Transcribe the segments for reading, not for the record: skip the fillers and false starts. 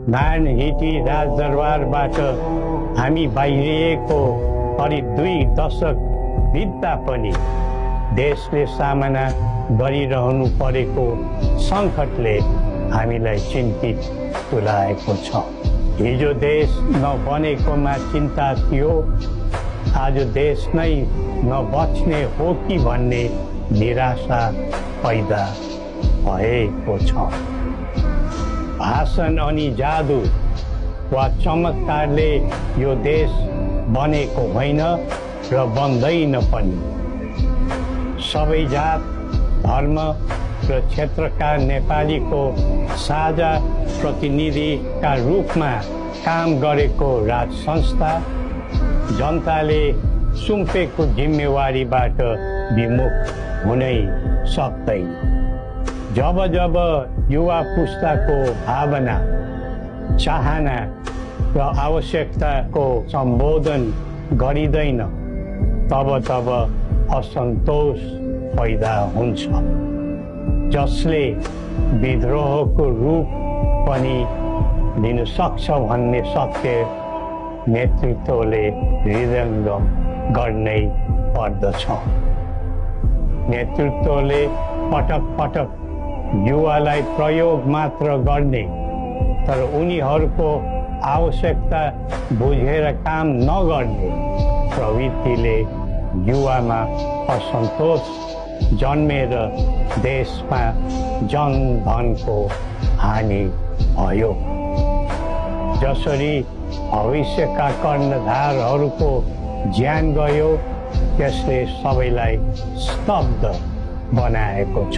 नानहिटी राजदरबारबाट हामी बाहिरिएको करिब 2 दशक बित्दा पनि देशले सामना गरिरहनु परेको सङ्कटले हामीलाई चिन्तित तुल्याएको छ। हिजो देश नबनेकोमा चिन्ता थियो, आज देश नै नबच्ने हो कि भन्ने निराशा पैदा भएको छ। भाषण अनि जादु वा चमत्कारले यो देश बनेको होइन र बन्दैन पनि। सबै जात, धर्म र क्षेत्रका नेपालीको साझा प्रतिनिधिका रूपमा काम गरेको राज संस्था जनताले सुम्पेको जिम्मेवारीबाट विमुख हुनै सक्दैन। जब जब युवा पुस्ताको भावना, चाहना र आवश्यकताको सम्बोधन गरिँदैन, तब तब असन्तोष पैदा हुन्छ, जसले विद्रोहको रूप पनि लिन सक्छ भन्ने सत्य नेतृत्वले हृदयङ्गम गर्नै पर्दछ। नेतृत्वले पटक पटक युवालाई प्रयोग मात्र गर्ने तर उनीहरूको आवश्यकता बुझेर काम नगर्ने प्रवृत्तिले युवामा असन्तोष जन्मेर देशमा जनधनको हानि भयो। जसरी भविष्यका कर्णधारहरूको ज्यान गयो, त्यसले सबैलाई स्तब्ध बनाएको छ।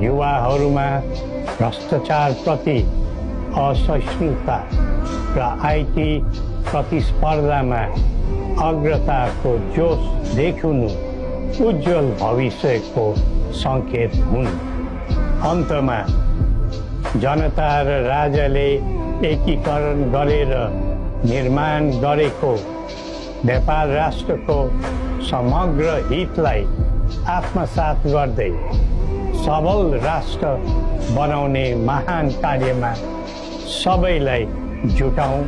युवाहरूमा भ्रष्टाचारप्रति असहिष्णुता र आइटी प्रतिस्पर्धामा अग्रताको जोश देखिनु उज्जवल भविष्यको सङ्केत हुन्। अन्तमा जनता र राजाले एकीकरण गरेर निर्माण गरेको नेपाल राष्ट्रको समग्र हितलाई आत्मसात गर्दै सबल राष्ट्र बनाउने महान कार्यमा सबैलाई जुटाउँ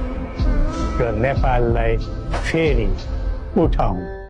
र नेपाललाई फेरि उठाउँ।